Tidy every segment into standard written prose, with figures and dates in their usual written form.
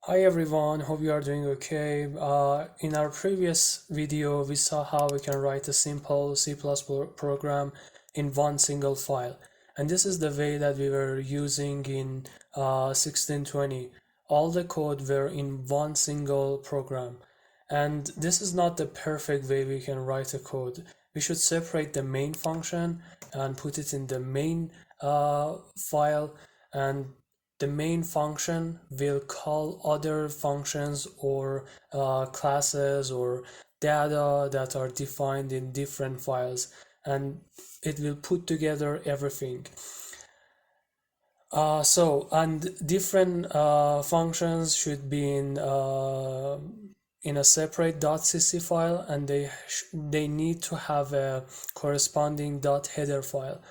Hi everyone, hope you are doing okay. In our previous video, we saw how we can write a simple C++ program in one single file. And this is the way that we were using in 1620. All the code were in one single program. And this is not the perfect way we can write a code. We should separate the main function and put it in the main file, and the main function will call other functions or classes or data that are defined in different files, and it will put together everything. And different functions should be in a separate .cc file, and they need to have a corresponding .header file.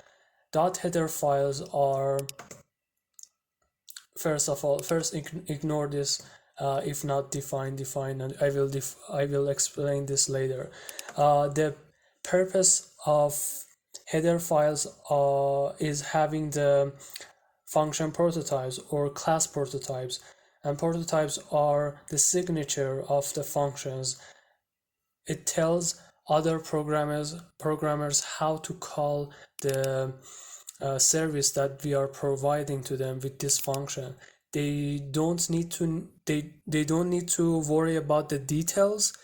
.header files are, first ignore this. If not define, and I will explain this later. The purpose of header files is having the function prototypes or class prototypes, and prototypes are the signature of the functions. It tells other programmers how to call the service that we are providing to them with this function. They don't need to worry about the details,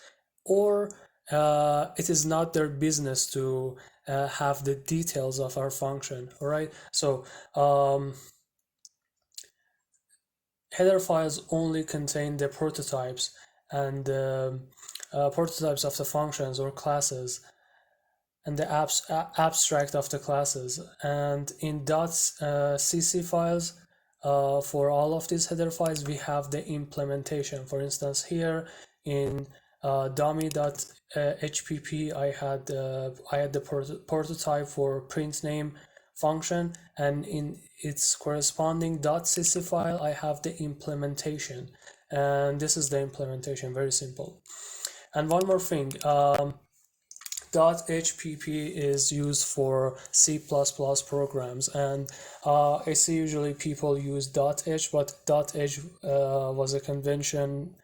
or it is not their business to have the details of our function. All right, so header files only contain the prototypes and prototypes of the functions or classes, and the abstract of the classes. And in .cc files, for all of these header files, we have the implementation. For instance, here in dummy.hpp, I had the prototype for print name function, and in its corresponding .cc file, I have the implementation, and this is the implementation. Very simple. And one more thing. .hpp is used for C++ programs, and I see usually people use .h, but .h was a convention,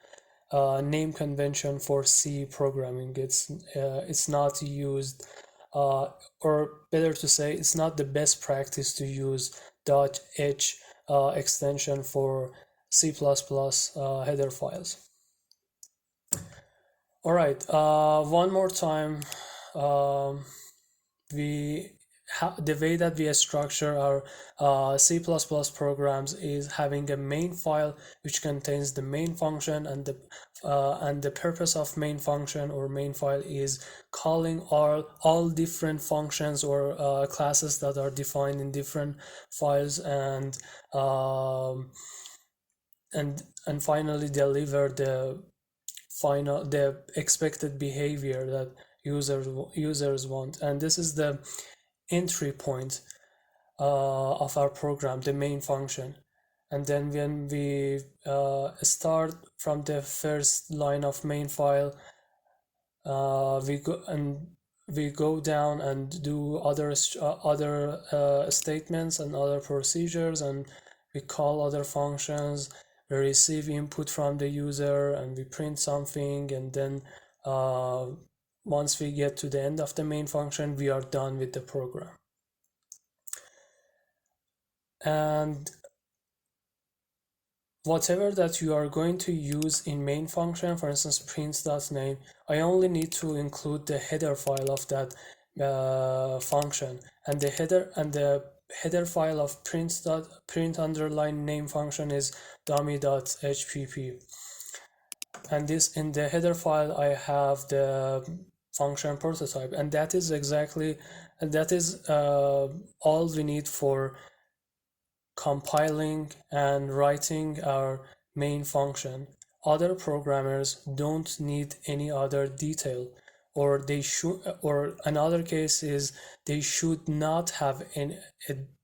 name convention for C programming. It's not used, or better to say, it's not the best practice to use .h extension for C++ header files. All right, one more time. The way that we structure our C++ programs is having a main file which contains the main function, and the purpose of main function or main file is calling all different functions or classes that are defined in different files, and finally deliver the expected behavior that users want. And this is the entry point of our program, the main function. And then when we start from the first line of main file, we go down and do other statements and other procedures, and we call other functions. We receive input from the user and we print something, and then once we get to the end of the main function, we are done with the program. And whatever that you are going to use in main function, for instance print.name, I only need to include the header file of that function, and the header file of print_name function is dummy.hpp. And this, in the header file, I have the function prototype, and that is all we need for compiling and writing our main function. Other programmers don't need any other detail, or another case is they should not have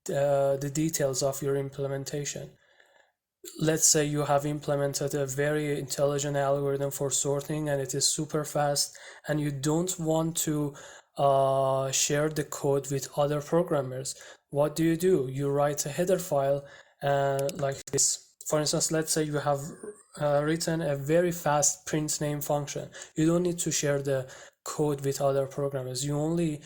the details of your implementation. Let's say you have implemented a very intelligent algorithm for sorting, and it is super fast, and you don't want to share the code with other programmers. What do? You write a header file like this, For instance, let's say you have written a very fast print name function. You don't need to share the code with other programmers. You only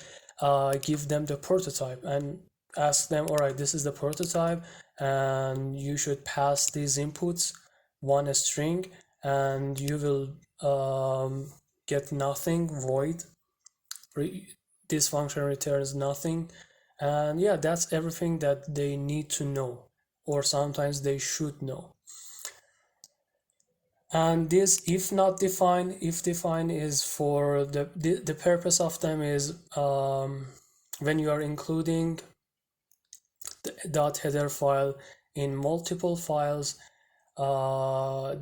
give them the prototype and ask them, all right, this is the prototype, and you should pass these inputs, one string, and you will get nothing, void. This function returns nothing. And yeah, that's everything that they need to know, or sometimes they should know. And this if define is for the purpose of them is when you are including the .header file in multiple files,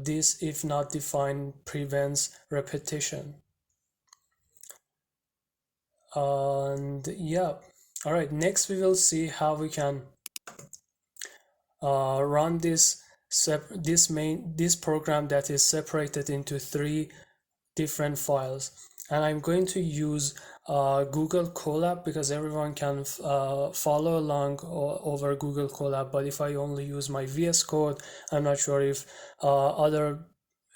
this if not defined prevents repetition. And yeah, all right, next we will see how we can run this program that is separated into three different files. And I'm going to use Google Colab because everyone can follow along over Google Colab. But if I only use my VS Code, I'm not sure if other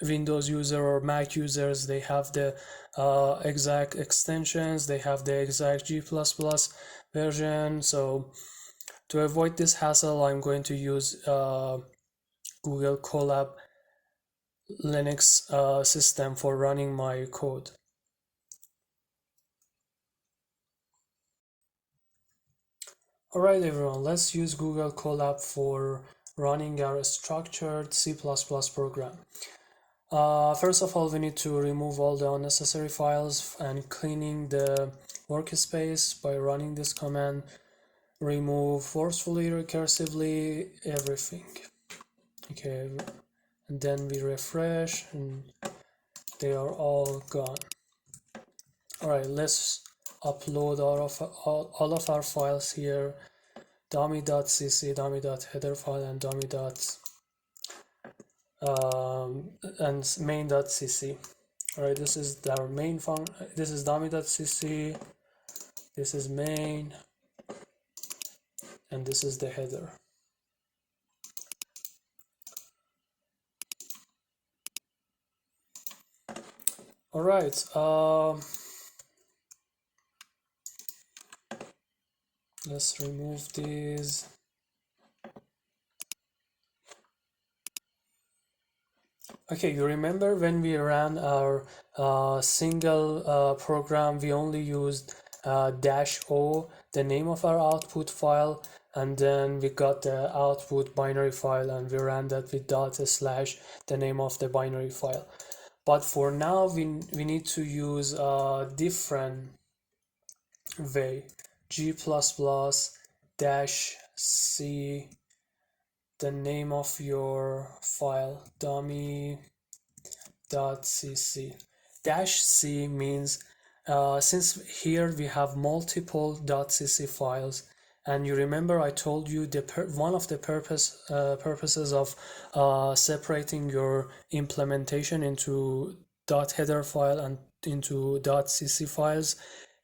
Windows user or Mac users, they have the exact extensions, they have the exact G++ version. So to avoid this hassle, I'm going to use Google Colab Linux system for running my code. Alright everyone, let's use Google Colab for running our structured C++ program. First of all, we need to remove all the unnecessary files and cleaning the workspace by running this command. Remove forcefully, recursively, everything. Okay, and then we refresh and they are all gone. Alright, let's upload all of our files here. dummy.cc, dummy.header file, and and main.cc. Alright, this is our main function. This is dummy.cc, this is main, and this is the header. Alright, let's remove these. Okay, you remember when we ran our single program, we only used -o, the name of our output file, and then we got the output binary file and we ran that with /, the name of the binary file. But for now, we need to use a different way. G++ -c, the name of your file, dummy.cc. -c means since here we have multiple .cc files, and you remember I told you one of the purposes of separating your implementation into .header file and into .cc files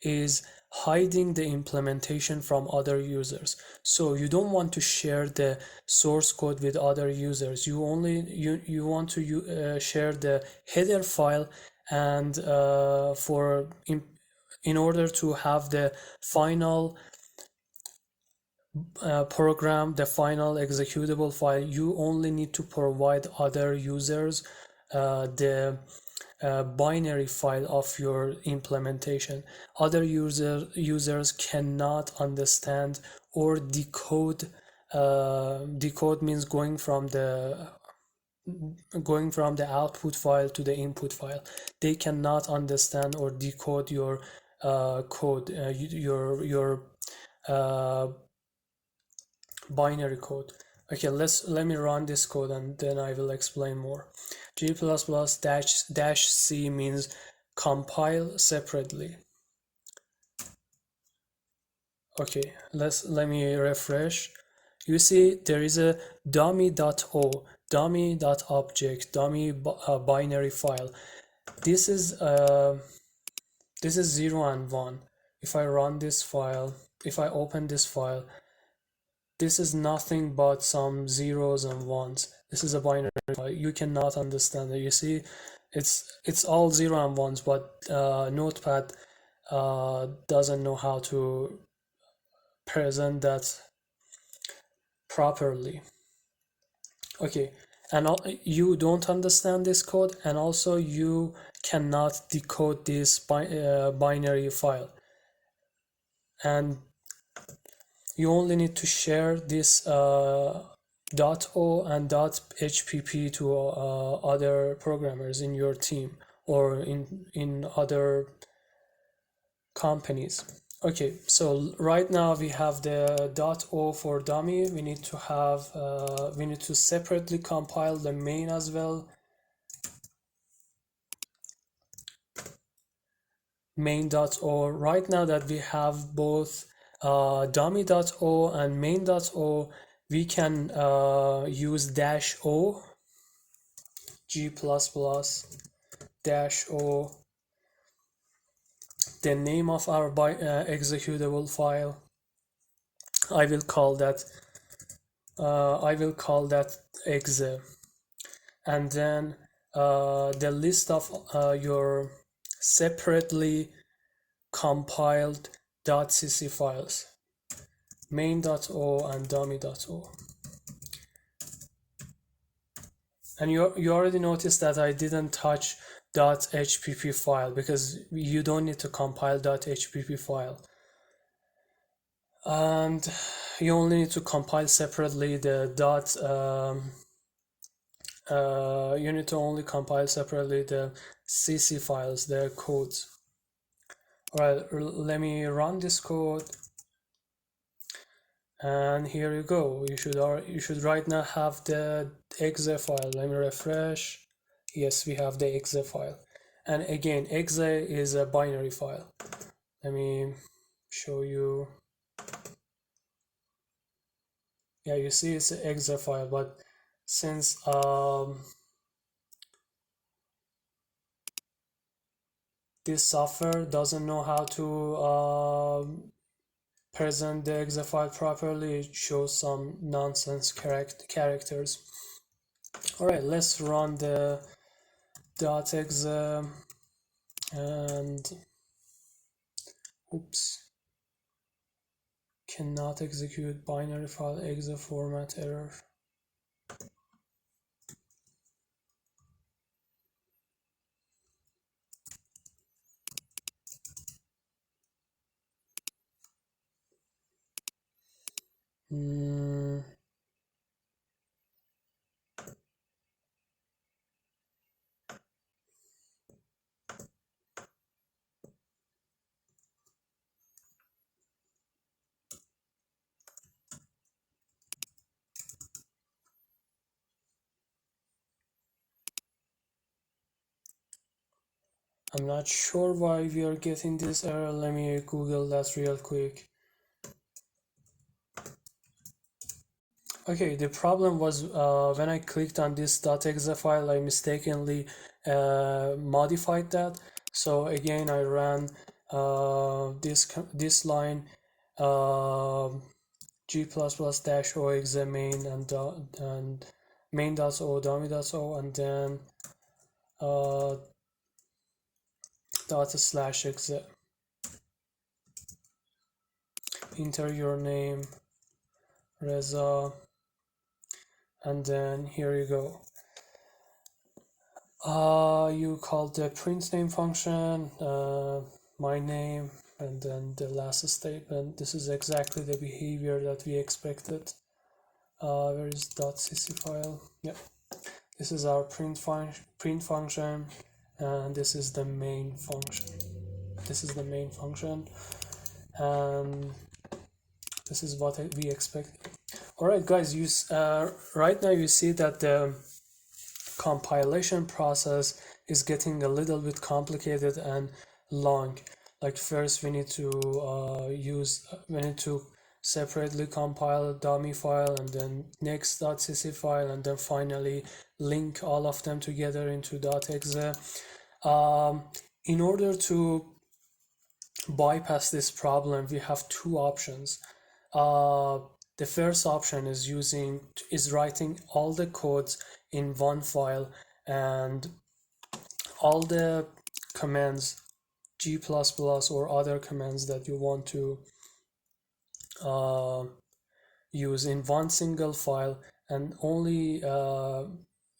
is hiding the implementation from other users. So you don't want to share the source code with other users. You want to share the header file, and in order to have the final program, the final executable file, you only need to provide other users the binary file of your implementation. Other users cannot understand or decode. Decode means going from the output file to the input file. They cannot understand or decode your code, your binary code. Okay, let me run this code and then I will explain more. G++ -c means compile separately. Okay, let me refresh. You see there is a dummy.o, dummy.object, dummy binary file. This is 0 and 1. If I run this file, if I open this file, this is nothing but some zeros and ones. This is a binary file. You cannot understand it. You see, it's all zero and ones, but Notepad doesn't know how to present that properly. Okay, and you don't understand this code, and also you cannot decode this binary file, and you only need to share this .o and .hpp to other programmers in your team or in other companies. Okay, so right now we have the .o for dummy. We need to have we need to separately compile the main as well. Main.o. Right now that we have both dummy.o and main.o, we can use -o, g++ -o, the name of our executable file. I will call that exe, and then the list of your separately compiled .cc files, main.o and dummy.o. And you already noticed that I didn't touch .hpp file because you don't need to compile .hpp file. And you only need to compile separately the you need to only compile separately the cc files, their codes. All right, let me run this code. And here you go. You should right now have the exe file. Let me refresh. Yes, we have the exe file. And again, exe is a binary file. Let me show you. Yeah, you see it's an exe file, but since this software doesn't know how to present the exe file properly, it shows some nonsense characters. All right, let's run the .exe and oops, cannot execute binary file exe format error. I'm not sure why we are getting this error. Let me Google that real quick. Okay, the problem was when I clicked on this .exe file, I mistakenly modified that. So again, I ran this line g++ -o exe main and main.o dummy.o, and then /exe. Enter your name, Reza, and then here you go. You call the print name function, my name, and then the last statement. This is exactly the behavior that we expected. Where is .cc file? Yeah, this is our print function, and this is the main function. This is the main function, and this is what we expect. All right, guys, right now you see that the compilation process is getting a little bit complicated and long. Like first we need to separately compile a dummy file, and then next .cc file, and then finally link all of them together into .exe. In order to bypass this problem, we have two options. The first option is writing all the codes in one file, and all the commands, G++ or other commands that you want to uh, use in one single file, and only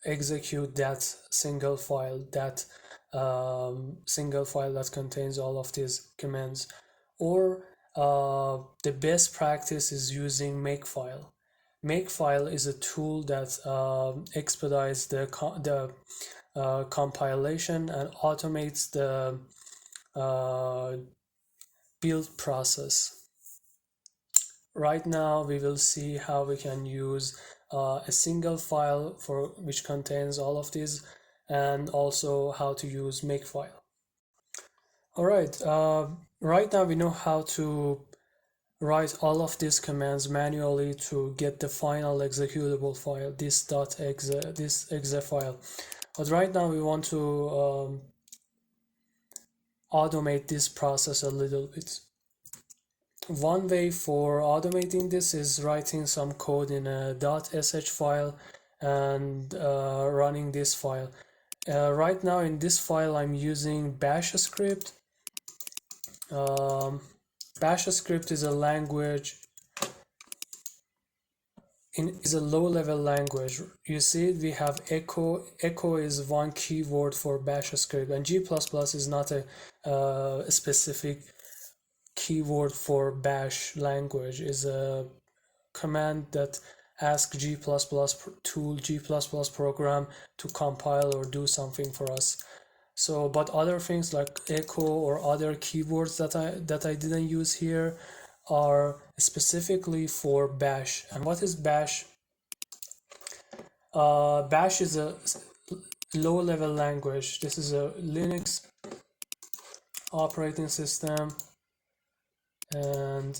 execute that single file, single file that contains all of these commands. Or the best practice is using makefile. Makefile is a tool that expedites the compilation and automates the build process. Right now we will see how we can use a single file for which contains all of these, and also how to use makefile. All right, right now we know how to write all of these commands manually to get the final executable file, this.exe file. But right now we want to automate this process a little bit. One way for automating this is writing some code in a .sh file and running this file. Right now in this file I'm using bash script. Bash script is a language, is a low-level language. You see we have echo. Echo is one keyword for bash script, and G++ is not a specific keyword for bash language. Is a command that asks G++ tool, G++ program to compile or do something for us. So, but other things like echo or other keywords that I didn't use here are specifically for bash. And what is bash? Bash is a low-level language. This is a Linux operating system, and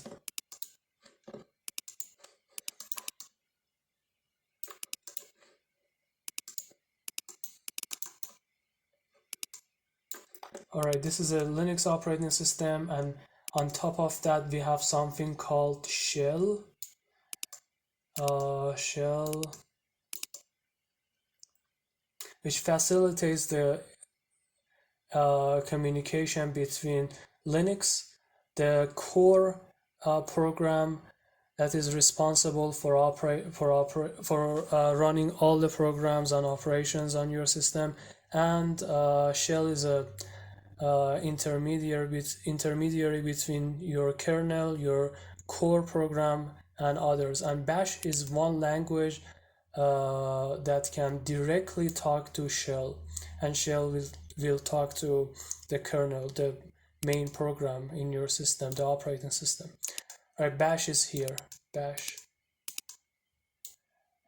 all right, this is a Linux operating system, and on top of that we have something called shell. Shell, which facilitates the communication between Linux, the core program that is responsible for running all the programs and operations on your system, and shell is a intermediary between your kernel, your core program, and others. And bash is one language that can directly talk to shell, and shell will talk to the kernel, the main program in your system, the operating system. All right, bash is here, bash.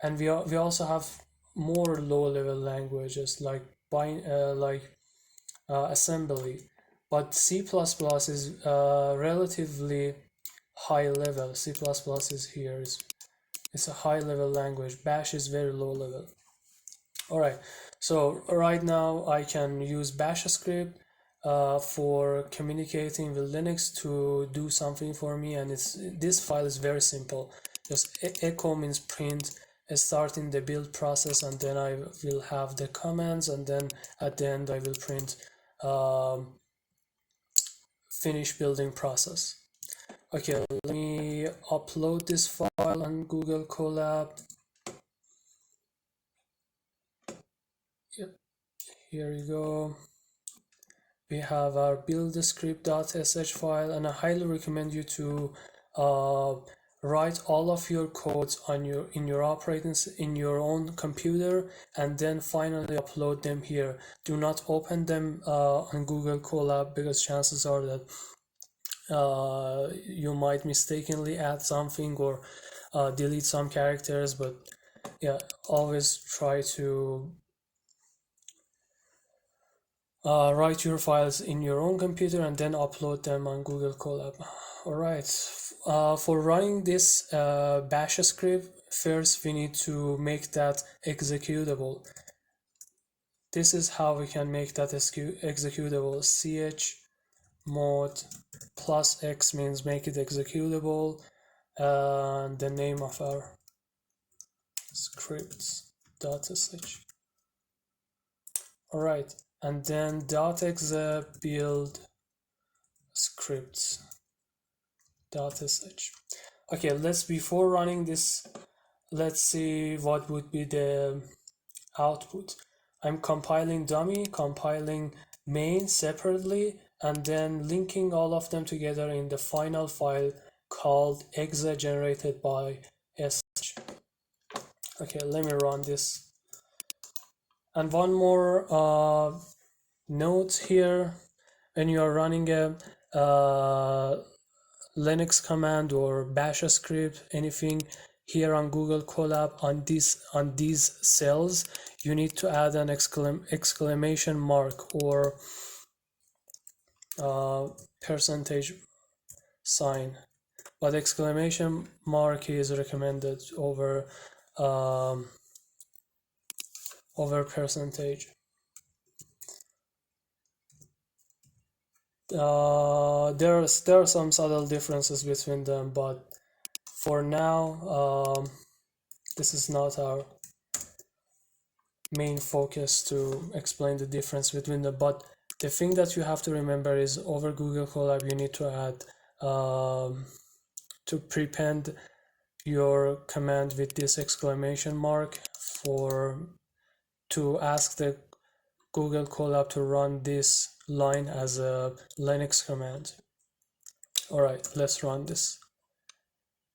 And we also have more low-level languages like assembly, but C++ is relatively high level. C++ is here. It's a high-level language. Bash is very low level. All right, so right now I can use bash script for communicating with Linux to do something for me, and this file is very simple. Just echo means print, starting the build process, and then I will have the commands, and then at the end I will print finish building process. Okay, let me upload this file on Google Colab. Yep, here you go. We have our build script.sh file, and I highly recommend you to write all of your codes on in your own computer, and then finally upload them here. Do not open them on Google Colab, because chances are that you might mistakenly add something or delete some characters. But yeah, always try to write your files in your own computer and then upload them on Google Colab. All right, for running this bash script, first we need to make that executable. This is how we can make that executable. Chmod +x means make it executable. and the name of our scripts.sh. All right, and then .exe build scripts.sh. Okay, before running this, let's see what would be the output. I'm compiling dummy, compiling main separately, and then linking all of them together in the final file called exe generated by sh. Okay, let me run this. And one more note here: when you are running a Linux command or bash script, anything here on Google Colab, on these cells, you need to add an exclamation mark or percentage sign, but exclamation mark is recommended over percentage. There are some subtle differences between them, but for now, this is not our main focus to explain the difference between them. But the thing that you have to remember is over Google Colab, you need to add to prepend your command with this exclamation mark to ask the Google Colab to run this line as a Linux command. All right, let's run this.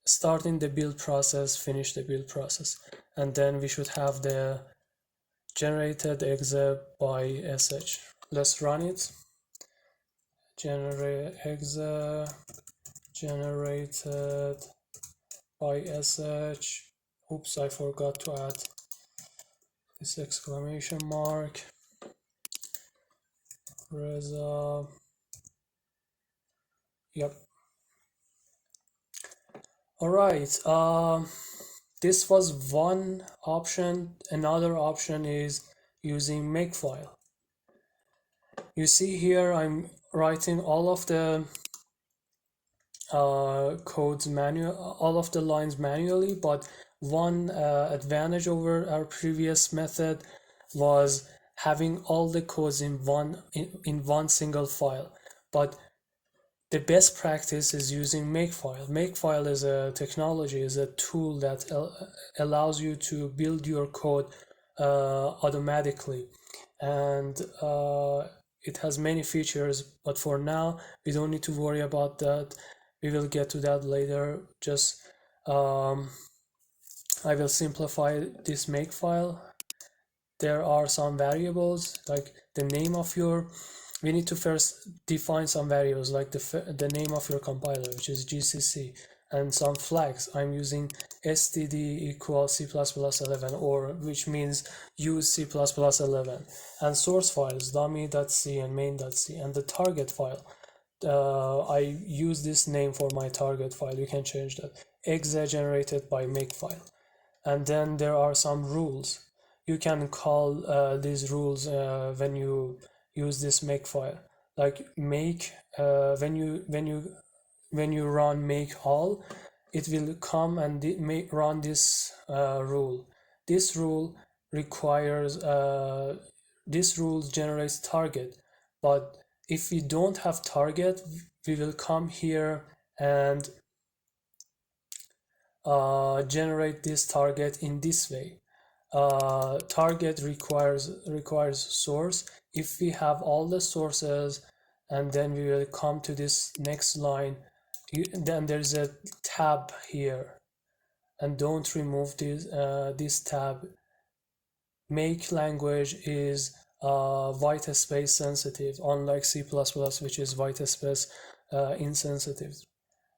Starting the build process, finish the build process, and then we should have the generated exe by sh. Let's run it. Generate exe generated by sh. Oops, I forgot to add this exclamation mark. Reza. Yep. All right. This was one option. Another option is using makefile. You see here I'm writing all of the codes all of the lines manually, but one advantage over our previous method was having all the codes in one single file. But the best practice is using makefile. Makefile is a technology, is a tool that allows you to build your code automatically, and it has many features, but for now we don't need to worry about that. We will get to that later. Just I will simplify this makefile. There are some variables like the name of your, we need to first define some variables like the name of your compiler, which is GCC, and some flags. I'm using std equals C++11, or which means use C++11, and source files dummy.c and main.c, and the target file. I use this name for my target file. You can change that. Exe generated by makefile. And then there are some rules. You can call these rules when you use this makefile, like make when you run make all, it will come and run this rule. This rule requires this rule generates target, but if we don't have target, we will come here and generate this target in this way. Target requires source. If we have all the sources, and then we will come to this next line, then there's a tab here, and don't remove this tab. Make language is white space sensitive, unlike C++, which is white space insensitive.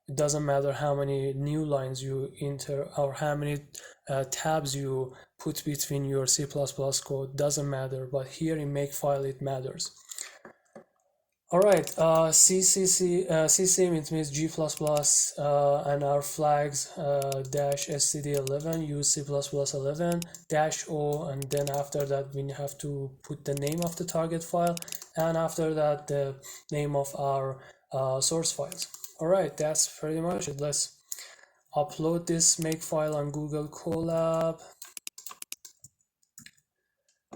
It doesn't matter how many new lines you enter or how many tabs you put between your C++ code, doesn't matter, but here in makefile it matters. All right, CCM, it means G++, and our flags dash std11, use C++11, dash O, and then after that we have to put the name of the target file, and after that the name of our source files. All right, that's pretty much it. Let's upload this makefile on Google Colab,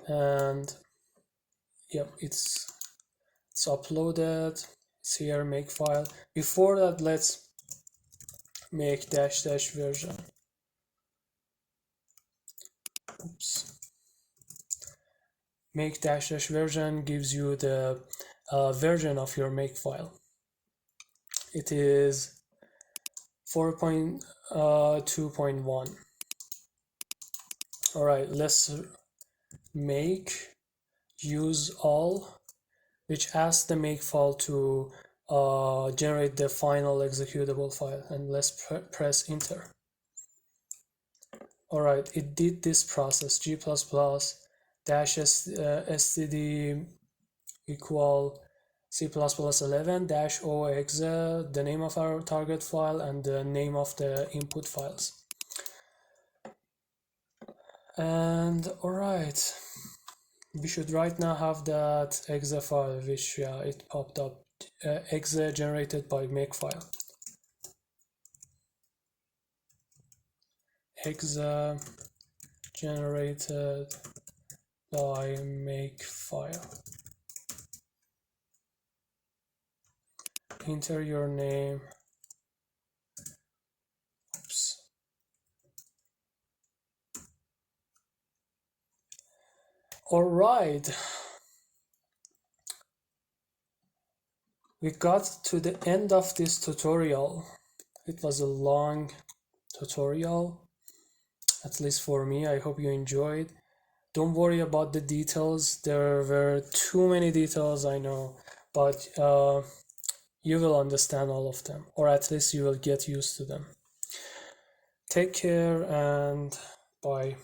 and yep, it's uploaded. It's here, makefile. Before that, let's make dash dash version. Oops. Make dash dash version gives you the version of your makefile. It is 4.2.1. All right, let's make use all, which asks the makefile to generate the final executable file, and let's press enter. All right, it did this process. G++ dash std equal C++11 dash o exe, the name of our target file and the name of the input files. And all right, we should right now have that exe file, which it popped up, exe generated by makefile. Exe generated by makefile. Enter your name. Oops. All right, we got to the end of this tutorial. It was a long tutorial, at least for me. I hope you enjoyed. Don't worry about the details. There were too many details, I know, but you will understand all of them, or at least you will get used to them. Take care and bye.